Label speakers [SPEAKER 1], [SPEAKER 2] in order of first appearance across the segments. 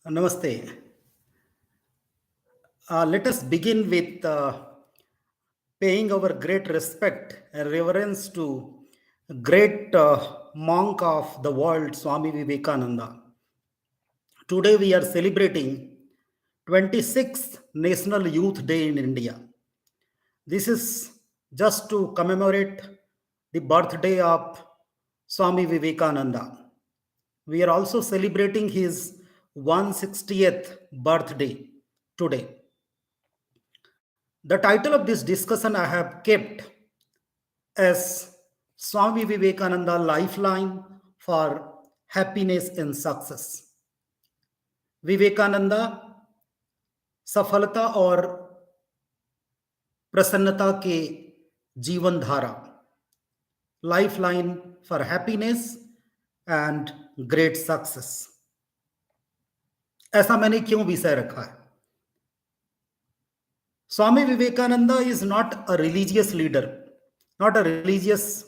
[SPEAKER 1] Namaste. Let us begin with paying our great respect and reverence to great monk of the world, Swami Vivekananda. Today we are celebrating 26th National Youth Day in India. This is just to commemorate the birthday of Swami Vivekananda. We are also celebrating his 160th birthday today. The title of this discussion I have kept as Swami Vivekananda Lifeline for Happiness and Success. Vivekananda सफलता और प्रसन्नता के जीवन धारा, lifeline for happiness and great success. ऐसा मैंने क्यों विषय रखा है? Swami Vivekananda is not a religious leader, not a religious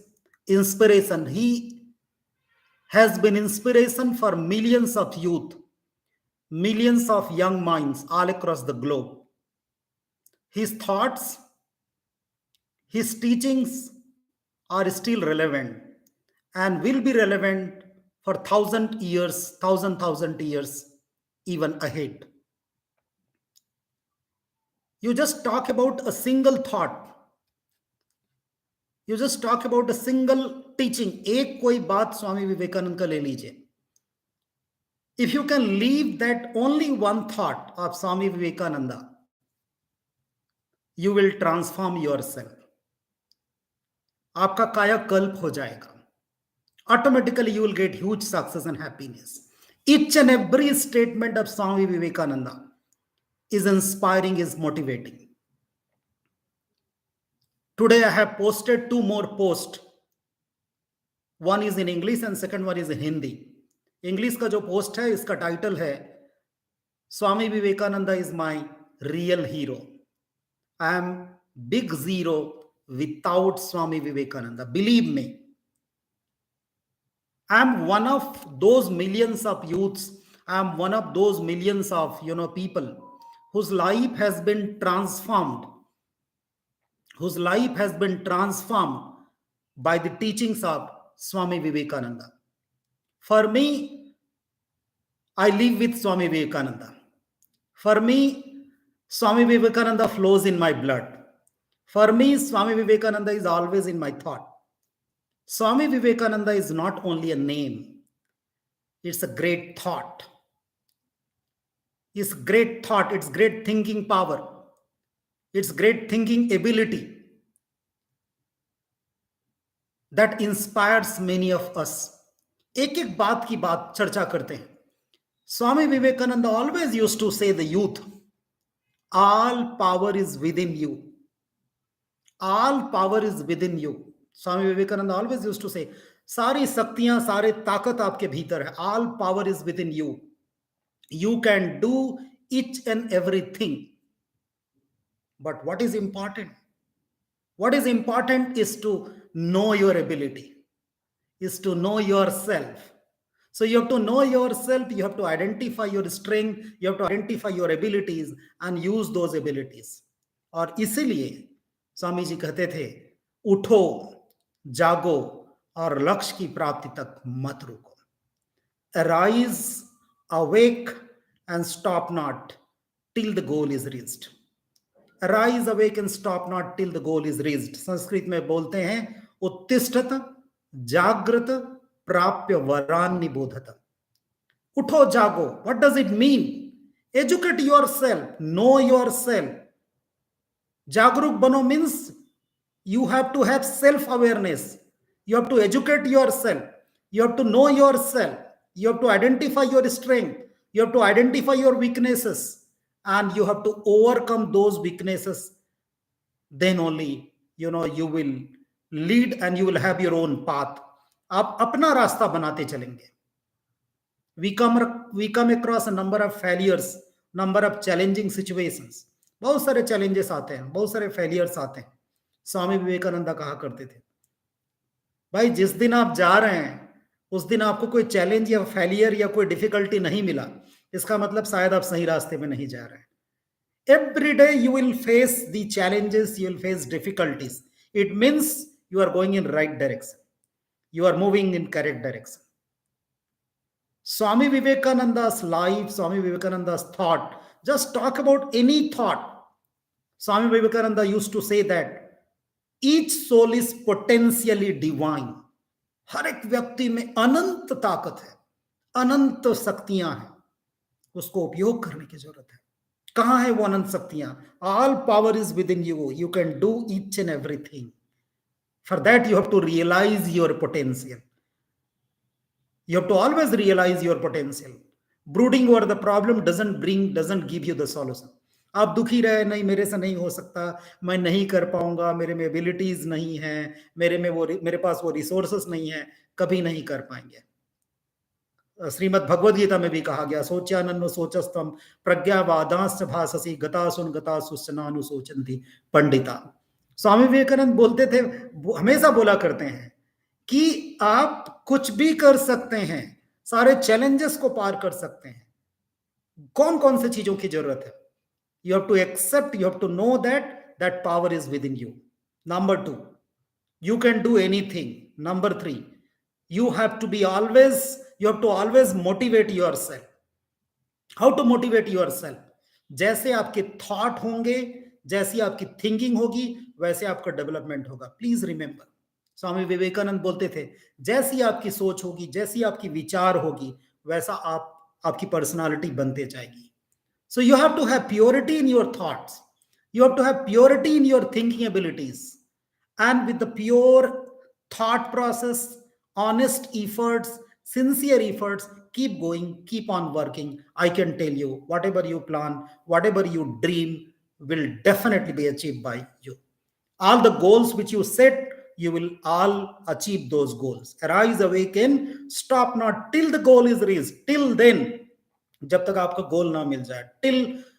[SPEAKER 1] inspiration. He has been inspiration for millions of youth, millions of young minds all across the globe. His thoughts, his teachings are still relevant and will be relevant for thousand years even ahead. You just talk about a single thought. You just talk about a single teaching. एक कोई बात स्वामी विवेकानंद का ले लीजिए. If you can leave that only one thought of Swami Vivekananda, you will transform yourself. आपका कायाकल्प हो जाएगा. Automatically you will get huge success and happiness. Each and every statement of Swami Vivekananda is inspiring, is motivating. Today I have posted two more posts. One is in English and second one is in Hindi. English का जो post है इसका title है Swami Vivekananda is my real hero. I am big zero without Swami Vivekananda. Believe me. I am one of those millions of youths. I am one of those millions of people whose life has been transformed, by the teachings of Swami Vivekananda. For me, I live with Swami Vivekananda. For me, Swami Vivekananda flows in my blood. For me, Swami Vivekananda is always in my thought. Swami Vivekananda is not only a name, it's a great thought. It's great thought, it's great thinking power, it's great thinking ability that inspires many of us. एक एक बात की बात चर्चा करते हैं. Swami Vivekananda always used to say the youth, all power is within you. All power is within you. Swami Vivekananda always used to say, सारी शक्तियां, सारे ताकत आपके भीतर है. All power is within you. You can do each and everything. But what is important? What is important is to know your ability, is to know yourself. So you have to know yourself, you have to identify your strength, you have to identify your abilities and use those abilities. और इसीलिए स्वामी जी कहते थे, उठो, जागो और लक्ष्य की प्राप्ति तक मत रुको. Arise, awake and stop not till the goal is reached. Arise, awake and stop not till the goal is reached. Sanskrit में बोलते हैं उत्तिष्ठत जागृत प्राप्य वरान निबोधत. उठो जागो. What does it mean? Educate yourself, know yourself. जागरूक बनो means you have to have self-awareness. You have to educate yourself. You have to know yourself. You have to identify your strength. You have to identify your weaknesses. And you have to overcome those weaknesses. Then only, you will lead and you will have your own path. आप अपना रास्ता बनाते चलेंगे. We come across a number of failures, number of challenging situations. बहुत सारे challenges आते हैं, बहुत सारे failures आते हैं. स्वामी विवेकानंद कहा करते थे, भाई जिस दिन आप जा रहे हैं उस दिन आपको कोई चैलेंज या फेलियर या कोई डिफिकल्टी नहीं मिला, इसका मतलब शायद आप सही रास्ते में नहीं जा रहे हैं. Every day you will face the challenges, you will face difficulties. It means you are going in right direction. You are moving in correct direction. Swami Vivekananda's life, Swami Vivekananda's thought, just talk about any thought. Swami Vivekananda used to say that each soul is potentially divine. हर एक व्यक्ति में अनंत ताकत है, अनंत शक्तियां हैं, उसको उपयोग करने की जरूरत है. कहां है वो अनंत शक्तियां? All power is within you, you can do each and everything. For that you have to realise your potential. You have to always realize your potential. Brooding over the problem doesn't give you the solution. आप दुखी रहे, नहीं मेरे से नहीं हो सकता, मैं नहीं कर पाऊंगा, मेरे में एबिलिटीज नहीं है, मेरे पास वो रिसोर्सेस नहीं है, कभी नहीं कर पाएंगे. श्रीमद् भगवद गीता में भी कहा गया, सोच्यानन्नो सोचस्तम प्रज्ञावादांश्च भाससी गतासुन गतासुश्चनानुशोचन्ति पंडिता. स्वामी विवेकानंद बोलते थे, हमेशा बोला करते हैं कि आप कुछ भी कर सकते हैं, सारे चैलेंजेस को पार कर सकते हैं. कौन कौन से चीजों की जरूरत है? You have to accept, you have to know that power is within you. Number 2, you can do anything. Number 3, you have to always motivate yourself. How to motivate yourself? जैसे आपके थॉट होंगे, जैसी आपकी thinking होगी, वैसे आपका development होगा. Please remember, Swami Vivekananda बोलते थे, जैसी आपकी सोच होगी, जैसी आपकी विचार होगी, वैसा आपकी पर्सनालिटी बनते जाएगी. So you have to have purity in your thoughts. You have to have purity in your thinking abilities. And with the pure thought process, honest efforts, sincere efforts, keep going, keep on working. I can tell you, whatever you plan, whatever you dream will definitely be achieved by you. All the goals which you set, you will all achieve those goals. Arise, awaken, stop not till the goal is reached. Till then, जब तक आपका गोल ना मिल जाए, till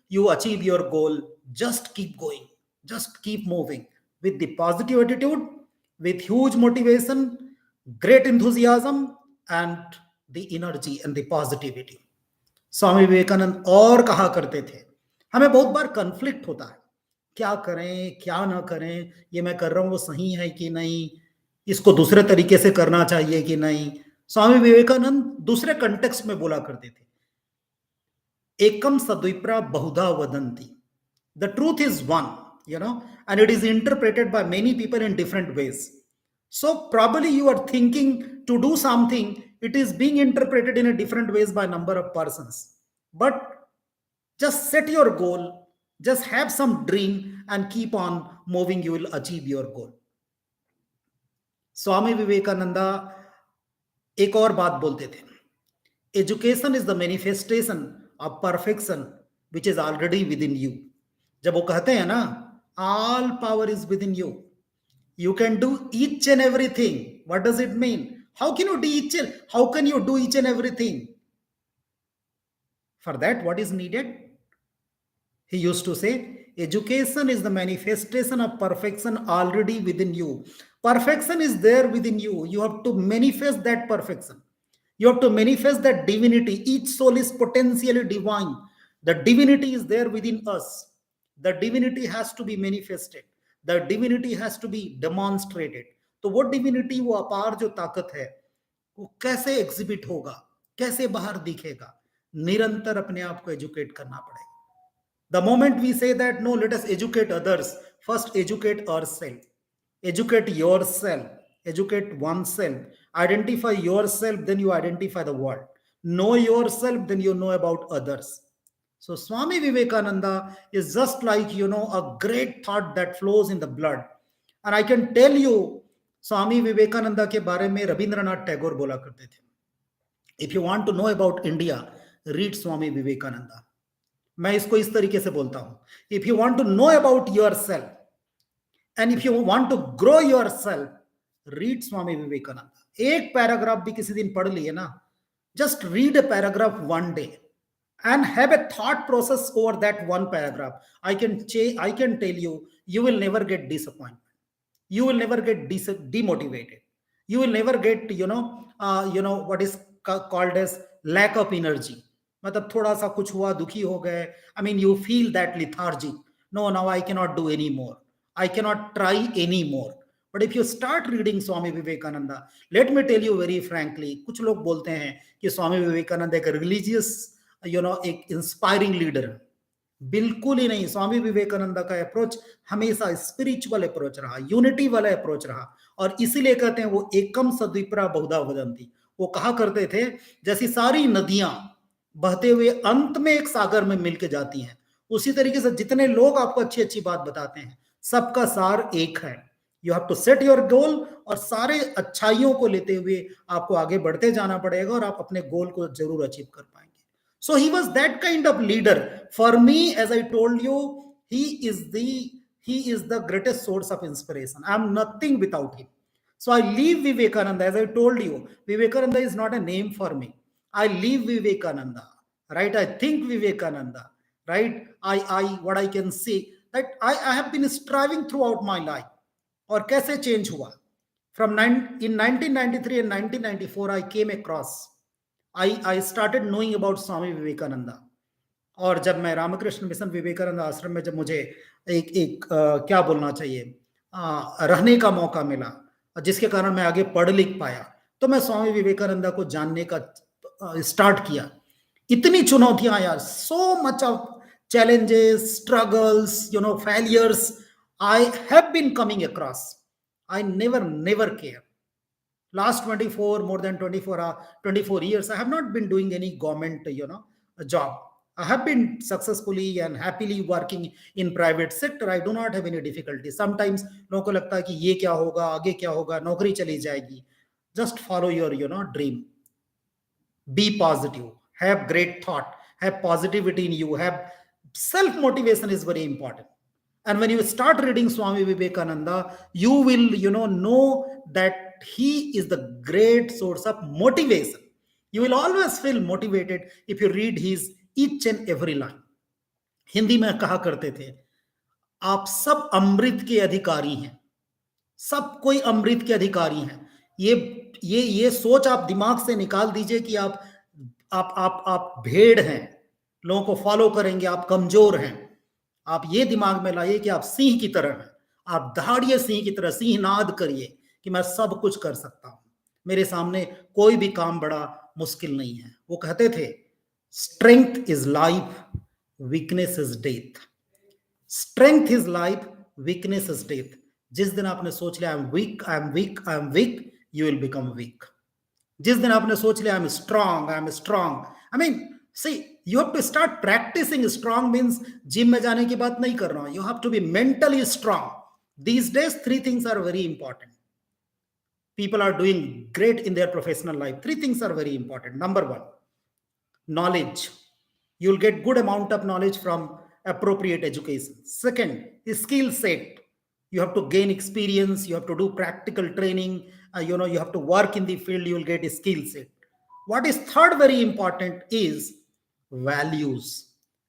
[SPEAKER 1] you achieve your goal, just keep going, just keep moving with the positive attitude, with huge motivation, great enthusiasm, and the energy and the positivity. Swami Vivekananda और कहा करते थे, हमें बहुत बार कंफ्लिक्ट होता है, क्या करें क्या ना करें, ये मैं कर रहा हूं वो सही है कि नहीं, इसको दूसरे तरीके से करना चाहिए कि नहीं. स्वामी विवेकानंद दूसरे कंटेक्स्ट में बोला करते थे, एकम सद्विप्रा बहुधा वदंती. The truth is one, and it is interpreted by many people in different ways. So probably you are thinking to do something, it is being interpreted in a different ways by number of persons. But just set your goal, just have some dream and keep on moving, you will achieve your goal. स्वामी विवेकानंदा एक और बात बोलते थे, education is the manifestation of perfection which is already with in you. जब वो कहते हैं ना, all power is within you, you can do each and everything. What does it mean? How can you do each and everything? For that what is needed? He used to say, education is the manifestation of perfection already within you. Perfection is there within you. You have to manifest that perfection. You have to manifest that divinity. Each soul is potentially divine. The divinity is there within us. The divinity has to be manifested. The divinity has to be demonstrated. तो वो divinity, वो अपार जो ताकत है, वो कैसे exhibit होगा, कैसे बाहर दिखेगा? निरंतर अपने आप को एजुकेट करना पड़ेगा. The moment we say that, no, let us educate others, first educate ourselves. Educate yourself, educate oneself. Identify yourself, then you identify the world. Know yourself, then you know about others. So Swami Vivekananda is just like, a great thought that flows in the blood. And I can tell you, Swami Vivekananda के बारे में रविंद्रनाथ टैगोर बोला करते थे, if you want to know about India, read Swami Vivekananda. मैं इसको इस तरीके से बोलता हूं, if you want to know about yourself and if you want to grow yourself, read Swami Vivekananda. एक पैराग्राफ भी किसी दिन पढ़ लिए ना, just read a paragraph one day and have a thought process over that one paragraph. I can tell you, you will never get disappointment, you will never get demotivated, you will never get what is called as lack of energy. मतलब थोड़ा सा कुछ हुआ, दुखी हो गए, I mean you feel that lethargy, no now I can not do any more, I can not try any more. But if you start reading Swami Vivekananda, let me tell you very frankly, कुछ लोग बोलते हैं कि स्वामी विवेकानंद एक religious, एक inspiring leader. बिल्कुल ही नहीं. स्वामी विवेकानंद का अप्रोच हमेशा स्पिरिचुअल अप्रोच रहा, यूनिटी वाला अप्रोच रहा. और इसीलिए कहते हैं वो एकम सद्विप्रा बहुधा वदंती. वो कहा करते थे जैसी सारी नदियां बहते हुए अंत में एक सागर में मिलके जाती हैं, उसी तरीके से जितने लोग आपको अच्छी अच्छी बात बताते हैं, सबका सार एक है. You have to set your goal, और सारे अच्छाइयों को लेते हुए आपको आगे बढ़ते जाना पड़ेगा, और आप अपने गोल को जरूर अचीव कर पाएंगे. So he was that kind of leader. For me, as I told you, he is the he is the greatest source of inspiration. I am nothing without him. So I leave Vivekananda. As I told you, Vivekananda is not a name for me. I leave Vivekananda, right? I think Vivekananda, right? I what I can say that I have been striving throughout my life. और कैसे change हुआ? From in 1993 and 1994, I came across. I started knowing about Swami Vivekananda. और जब मैं Ramakrishna mission Vivekananda आश्रम में, जब मुझे क्या बोलना चाहिए, रहने का मौका मिला, जिसके कारण मैं आगे पढ़ लिख पाया, तो मैं स्वामी विवेकानंद को जानने का स्टार्ट किया. इतनी चुनौतियां यार, so much of challenges, struggles, failures I have been coming across. I never care. Last more than 24 years, I have not been doing any government, job. I have been successfully and happily working in private sector. I do not have any difficulty. Sometimes लोगों को लगता है कि ये क्या होगा, आगे क्या होगा, नौकरी चली जाएगी. Just follow your, dream. Be positive. Have great thought. Have positivity in you. Have self-motivation is very important. And when you start reading Swami Vivekananda, you will, know that he is the great source of motivation. You will always feel motivated if you read his each and every line. Hindi में कहा करते थे, आप सब अमृत के अधिकारी हैं. सब कोई अमृत के अधिकारी हैं. ये सोच आप दिमाग से निकाल दीजिए कि आप भेड़ हैं, लोगों को फॉलो करेंगे, आप कमजोर हैं. आप ये दिमाग में लाइए कि आप सिंह की तरह हैं. आप दहाड़िए सिंह की तरह, सिंह नाद करिए कि मैं सब कुछ कर सकता हूं, मेरे सामने कोई भी काम बड़ा मुश्किल नहीं है. वो कहते थे, strength is life, weakness is death. Strength is life, weakness is death. जिस दिन आपने सोच लिया I am weak, I am weak, I am weak, you will become weak. जिस दिन आपने सोच लिया I am strong, I am strong, I mean see, you have to start practicing. Strong means gym में जाने की बात नहीं कर रहा हूं. You have to be mentally strong. These days 3 things are very important. People are doing great in their professional life. 3 things are very important. Number 1, knowledge. You'll get good amount of knowledge from appropriate education. Second, skill set. You have to gain experience, you have to do practical training, you have to work in the field, you will get a skill set. What is third very important is values.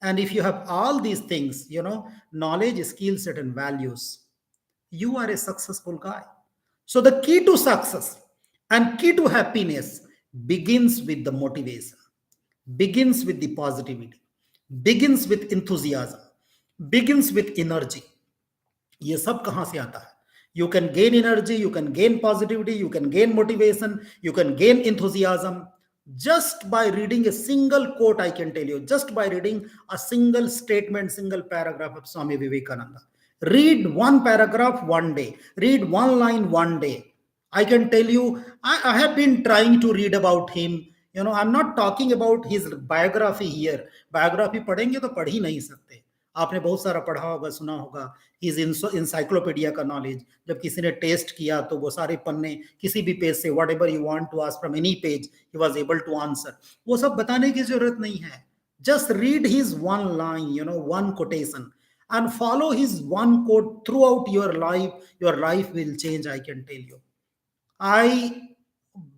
[SPEAKER 1] And if you have all these things, knowledge, skill set, and values, you are a successful guy. So the key to success and key to happiness begins with the motivation, begins with the positivity, begins with enthusiasm, begins with energy. ये सब कहां से आता है? You can gain energy, you can gain positivity, you can gain motivation, you can gain enthusiasm just by reading a single quote. I can tell you, just by reading a single statement, single paragraph of Swami Vivekananda. Read one paragraph one day, read one line one day. I can tell you, I have been trying to read about him. I'm not talking about his biography here. Biography पढ़ेंगे तो पढ़ ही नहीं सकते. आपने बहुत सारा पढ़ा होगा, सुना होगा. हिज इंसाइक्लोपीडिया का नॉलेज, जब किसी ने टेस्ट किया तो वो सारे पन्ने किसी भी पेज से, whatever you want to ask from any page, he was able to answer. वो सब बताने की जरूरत नहीं है. Just read his one line, one quotation, and follow his one quote throughout your life. Your life will change, I can tell you.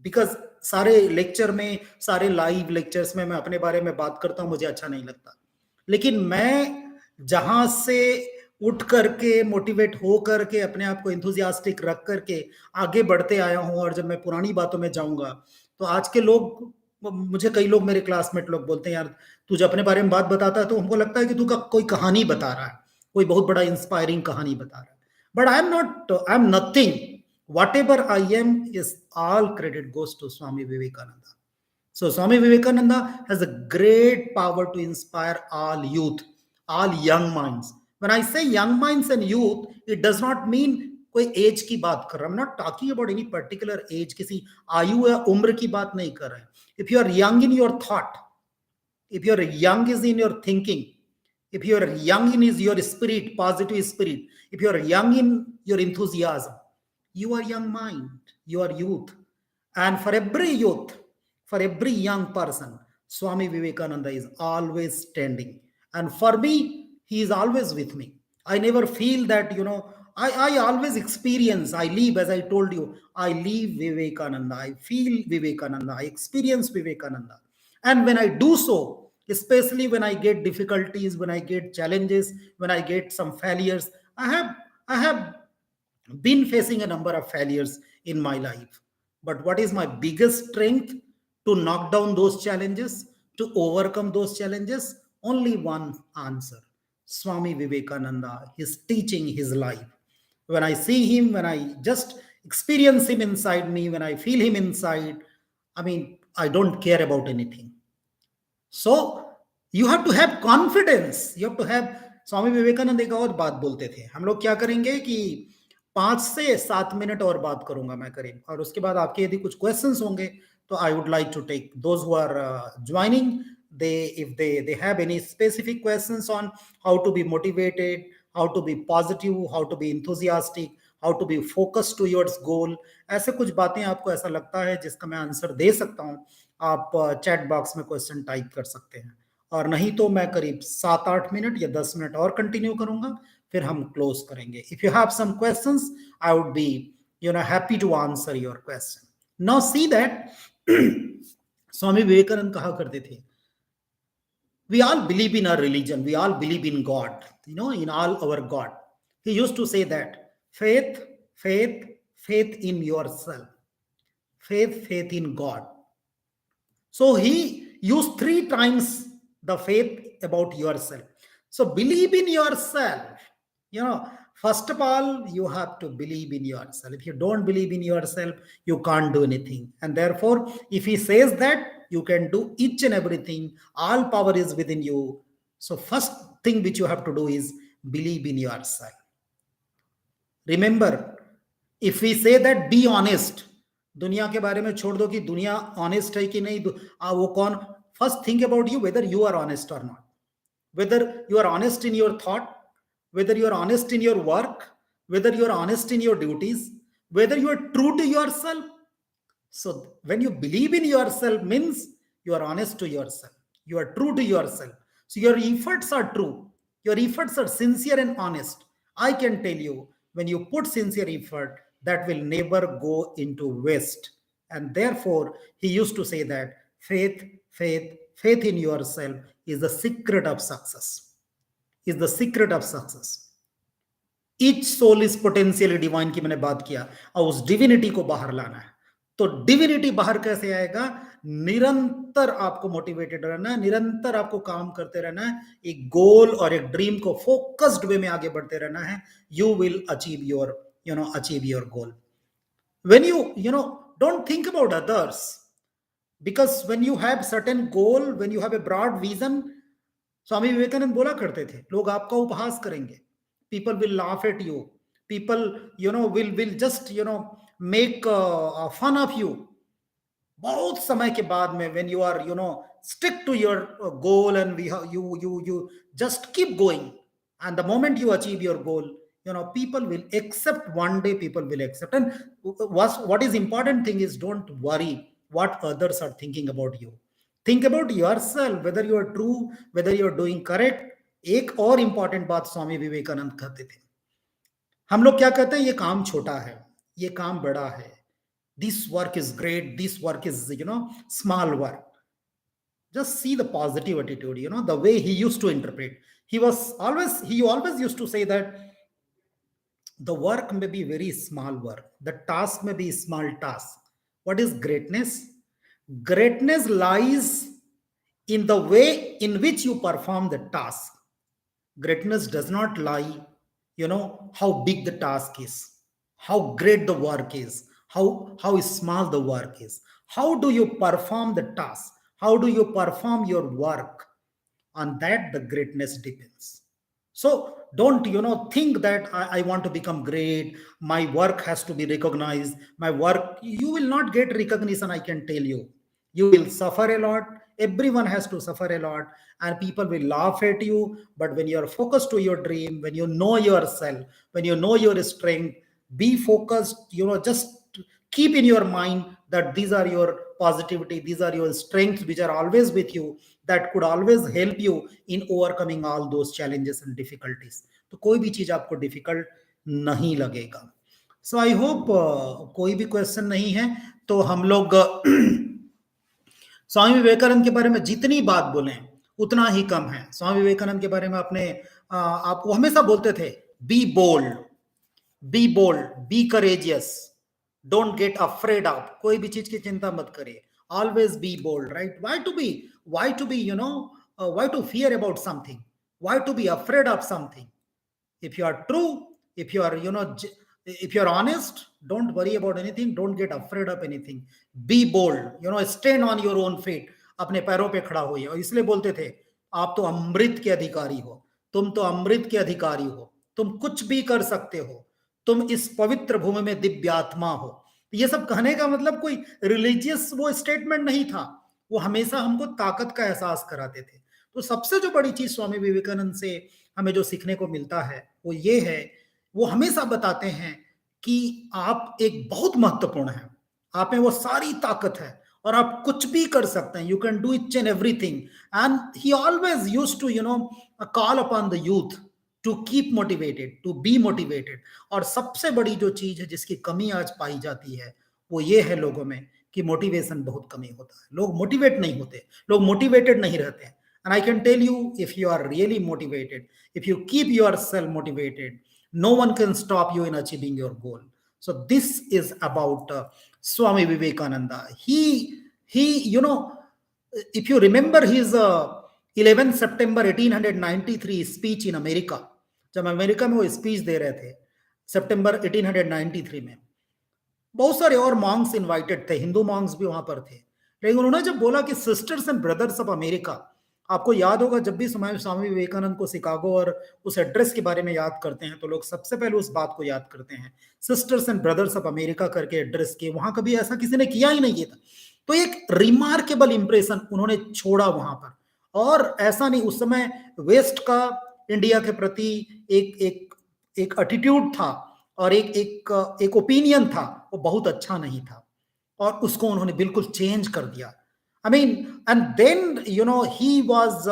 [SPEAKER 1] Because सारे lecture में, सारे लाइव लेक्चर्स में मैं अपने बारे में बात करता हूं, मुझे अच्छा नहीं लगता. लेकिन मैं जहां से उठ करके, मोटिवेट हो करके, अपने आप को इंथुजियास्टिक रख करके आगे बढ़ते आया हूं, और जब मैं पुरानी बातों में जाऊंगा तो आज के लोग मुझे कई लोग, मेरे क्लासमेट लोग बोलते हैं, यार तू जब अपने बारे में बात बताता है तो हमको लगता है कि तू का कोई कहानी बता रहा है, कोई बहुत बड़ा इंस्पायरिंग कहानी बता रहा है. But I am not, I am nothing. Whatever I am is all credit goes to Swami Vivekananda. So Swami Vivekananda has a great power to inspire all youth, all young minds. When I say young minds and youth, it does not mean कोई as की बात कर रहा. I'm not talking about any particular age, किसी आयु या उम्र की बात नहीं कर रहे हैं. If you are young in your thought, if you are young is in your thinking, if you are young in is your spirit, positive spirit, if you are young in your enthusiasm, you are young mind, you are youth. And for every youth, for every young person, Swami Vivekananda is always standing. And for me, he is always with me. I never feel that, I always experience, I live, as I told you, I live Vivekananda, I feel Vivekananda, I experience Vivekananda. And when I do so, especially when I get difficulties, when I get challenges, when I get some failures, I have been facing a number of failures in my life. But what is my biggest strength to knock down those challenges, to overcome those challenges? Only one answer: Swami Vivekananda, his teaching, his life. When I see him, when I just experience him inside me, when I feel him inside, I mean, I don't care about anything. So you have to have confidence. You have to have. स्वामी विवेकानंद एक और बात बोलते थे, हम लोग क्या करेंगे कि 5 से 7 मिनट और बात करूंगा मैं करीब, और उसके बाद आपके यदि कुछ क्वेश्चंस होंगे तो I would like to take those who are joining. They, if they have any specific questions on how to be motivated, how to be positive, how to be enthusiastic, how to be focused towards goal, ऐसे कुछ बातें आपको ऐसा लगता है जिसका मैं answer दे सकता हूं, आप चैट बॉक्स में क्वेश्चन टाइप कर सकते हैं. और नहीं तो मैं करीब 7-8 मिनट या 10 मिनट और कंटिन्यू करूंगा, फिर हम क्लोज करेंगे. If you have some questions, I would be happy to answer your question. Now see that Swami Vivekananda कहा करते थे, we all believe in our religion, we all believe in God, in all our God. He used to say that faith, faith, faith in yourself, faith in God. So he used 3 times the faith about yourself. So believe in yourself. First of all, you have to believe in yourself. If you don't believe in yourself, you can't do anything. And therefore, if he says that, you can do each and everything. All power is within you. So first thing which you have to do is believe in yourself. Remember, if we say that be honest, दुनिया के बारे में छोड़ दो कि दुनिया honest है कि नहीं, वो कौन. First think about you, whether you are honest और not, whether you are honest in your thought, whether you are honest in your work, whether you are honest in your duties, whether you are true to yourself. So when you believe in yourself means you are honest to yourself, you are true to yourself. So your efforts are true, your efforts are sincere and honest. I can tell you, when you put sincere effort, that will never go into waste. And therefore, he used to say that faith in yourself is the secret of success. Is the secret of success. Each soul is potentially divine की मैंने बात किया, और उस divinity को बाहर लाना है. तो डिविनिटी बाहर कैसे आएगा? निरंतर आपको मोटिवेटेड रहना है, निरंतर आपको काम करते रहना है, एक गोल और एक ड्रीम को फोकस्ड वे में आगे बढ़ते रहना है. You will achieve your goal. When you don't think about others, because when you have certain goal, when you have a broad vision, Swami Vivekanand बोला करते थे, लोग आपका उपहास करेंगे, people will laugh at you, people will just make fun of you. बहुत समय के बाद में when you are stick to your goal and you just keep going, and the moment you achieve your goal, people will accept. One day people will accept. And what is important thing is, don't worry what others are thinking about you. Think about yourself, whether you are true, whether you are doing correct. एक और important बात स्वामी विवेकानंद कहते थे, हम लोग क्या कहते हैं, ये काम छोटा है, ये काम बड़ा है, this work is great, this work is small work. Just see the positive attitude, the way he used to interpret. He always used to say that the work may be very small work, the task may be small task. What is greatness? Greatness lies in the way in which you perform the task. Greatness does not lie, how big the task is, how great the work is, how small the work is. How do you perform the task? How do you perform your work? On that, the greatness depends. So don't think that I want to become great, my work has to be recognized. My work, you will not get recognition, I can tell you. You will suffer a lot. Everyone has to suffer a lot, and people will laugh at you. But when you are focused to your dream, when you know yourself, when you know your strength, be focused. Just keep in your mind that these are your positivity, these are your strengths which are always with you, that could always help you in overcoming all those challenges and difficulties. तो कोई भी चीज आपको difficult नहीं लगेगा. सो I hope कोई भी question नहीं है. तो हम लोग स्वामी विवेकानंद के बारे में जितनी बात बोले उतना ही कम है. स्वामी विवेकानंद के बारे में आपने आप वो हमेशा बोलते थे, be bold, be bold, be courageous, don't get afraid of. कोई भी चीज की चिंता मत करिए. Always be bold, right? Why to be, why to fear about something? Why to be afraid of something? If you are true, if you are, if you are honest, don't worry about anything. Don't get afraid of anything. Be bold, stand on your own feet. अपने पैरों पे खड़ा होइए. और इसलिए बोलते थे, आप तो अमृत के अधिकारी हो, तुम तो अमृत के अधिकारी हो, तुम कुछ भी कर सकते हो, तुम इस पवित्र भूमि में दिव्य आत्मा हो. ये सब कहने का मतलब कोई रिलीजियस वो स्टेटमेंट नहीं था. वो हमेशा हमको ताकत का एहसास कराते थे. तो सबसे जो बड़ी चीज स्वामी विवेकानंद से हमें जो सीखने को मिलता है वो ये है, वो हमेशा बताते हैं कि आप एक बहुत महत्वपूर्ण है, आप में वो सारी ताकत है और आप कुछ भी कर सकते हैं. You can do each and everything. And he always used to call upon the youth to keep motivated, to be motivated. और सबसे बड़ी जो चीज है जिसकी कमी आज पाई जाती है वो ये है लोगों में कि मोटिवेशन बहुत कमी होता है. लोग मोटिवेट नहीं होते, लोग मोटिवेटेड नहीं रहते. And I can tell you, if you are really motivated, if you keep yourself motivated, no one can stop you in achieving your goal. So this is about Swami Vivekananda. He, if you remember his 11 September 1893 speech in America, जब America में वो speech दे रहे थे सितंबर 1893 में, बहुत सारे और Monks invited थे, हिंदू मॉन्क्स भी वहां पर थे. लेकिन उन्होंने जब बोला कि sisters and brothers of America, आपको याद होगा जब भी स्वामी विवेकानंद को शिकागो और उस एड्रेस के बारे में याद करते हैं तो लोग सबसे पहले उस बात को याद करते हैं, sisters and brothers of America करके एड्रेस के. वहां कभी ऐसा किसी ने किया ही नहीं था. तो एक रिमार्केबल इंप्रेशन उन्होंने छोड़ा वहां पर. और ऐसा नहीं, उस समय वेस्ट का इंडिया के प्रति एक एक एक एटीट्यूड था और एक ओपिनियन था, वो बहुत अच्छा नहीं था और उसको उन्होंने बिल्कुल चेंज कर दिया. I mean, and then, he was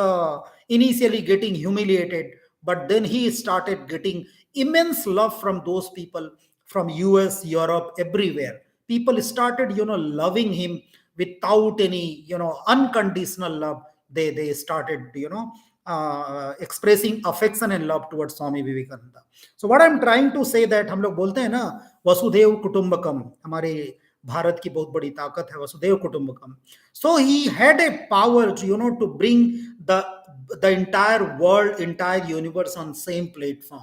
[SPEAKER 1] initially getting humiliated, but then he started getting immense love from those people from US, Europe, everywhere. People started, loving him without any, unconditional love. They started, expressing affection and love towards Swami Vivekananda. So what I'm trying to say that हम लोग बोलते हैं ना वसुधैव कुटुंबकम, हमारे भारत की बहुत बड़ी ताकत है वसुधैव कुटुंबकम. So he had a power to to bring the entire world, entire universe on same platform,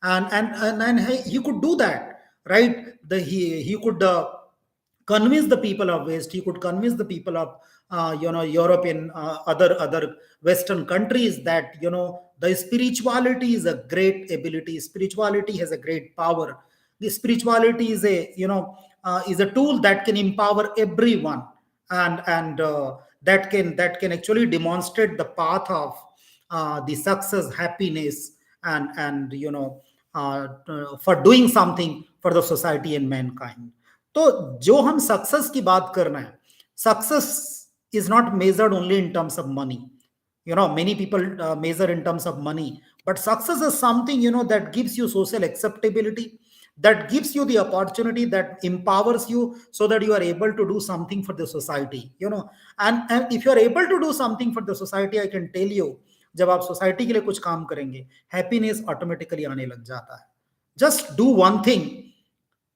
[SPEAKER 1] and he could do that, right? He could convince the people of West. He could convince the people of European other Western countries that the spirituality is a great ability. Spirituality has a great power. The spirituality is is a tool that can empower everyone, and that can actually demonstrate the path of the success, happiness, and for doing something for the society and mankind. तो जो हम success की बात कर रहे हैं, success is not measured only in terms of money. Many people measure in terms of money, but success is something that gives you social acceptability, that gives you the opportunity, that empowers you so that you are able to do something for the society. And if you are able to do something for the society, I can tell you, जब आप society के लिए कुछ काम करेंगे, happiness automatically आने लग जाता है. Just do one thing.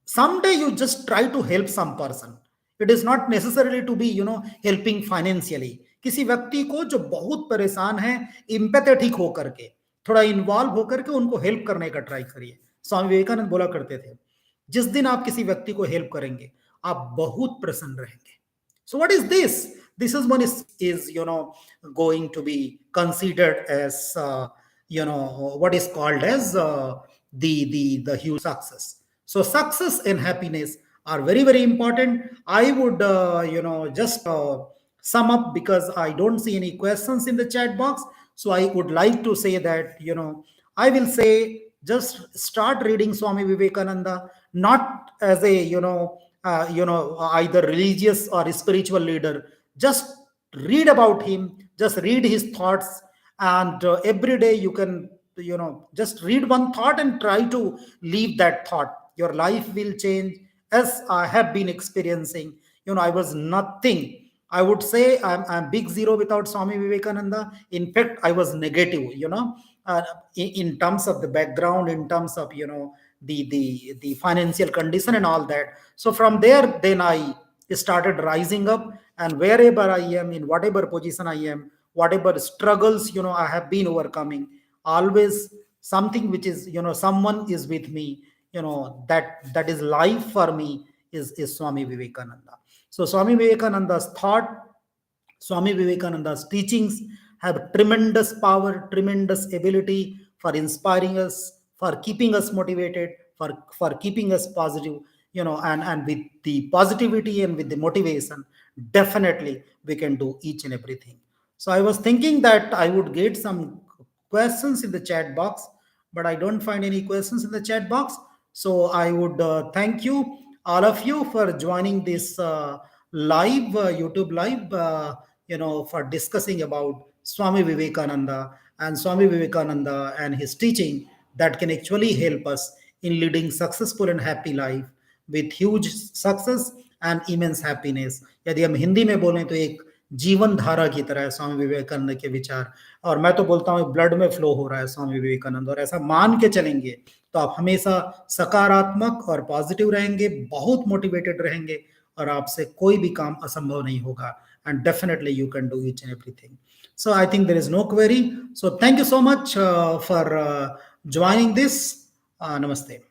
[SPEAKER 1] Someday you just try to help some person. It is not necessarily to be helping financially. किसी व्यक्ति को जो बहुत परेशान है, इम्पैथेटिक होकर के, थोड़ा इन्वॉल्व होकर के उनको हेल्प करने का ट्राई करिए. स्वामी विवेकानंद बोला करते थे, जिस दिन आप किसी व्यक्ति को हेल्प करेंगे, आप बहुत प्रसन्न रहेंगे. So what is this? This is one is going to be considered as what is called as the huge success. So success and happiness are very very important. I would just sum up because I don't see any questions in the chat box. So I would like to say that I will say just start reading Swami Vivekananda, not as a either religious or spiritual leader. Just read about him, just read his thoughts, and every day you can just read one thought and try to leave that thought. Your life will change. As I have been experiencing, I was nothing. I would say I'm big zero without Swami Vivekananda. In fact, I was negative, in terms of the background, in terms of the financial condition and all that. So from there, then I started rising up, and wherever I am, in whatever position I am, whatever struggles I have been overcoming, always something which is someone is with me. That is life for me is Swami Vivekananda. So Swami Vivekananda's thought, Swami Vivekananda's teachings have tremendous power, tremendous ability for inspiring us, for keeping us motivated, for keeping us positive, and with the positivity and with the motivation, definitely we can do each and everything. So I was thinking that I would get some questions in the chat box, but I don't find any questions in the chat box. So I would thank you, all of you, for joining this live YouTube live, for discussing about Swami Vivekananda and his teaching that can actually help us in leading successful and happy life with huge success and immense happiness. यदि हम हिंदी में बोलें तो एक जीवन धारा की तरह है स्वामी विवेकानंद के विचार, और मैं तो बोलता हूँ ब्लड में फ्लो हो रहा है स्वामी विवेकानंद, और ऐसा मान के चलेंगे तो आप हमेशा सकारात्मक और पॉजिटिव रहेंगे, बहुत मोटिवेटेड रहेंगे, और आपसे कोई भी काम असंभव नहीं होगा, and definitely you can do each and everything. So I think there is no query. So thank you so much for joining this. Namaste.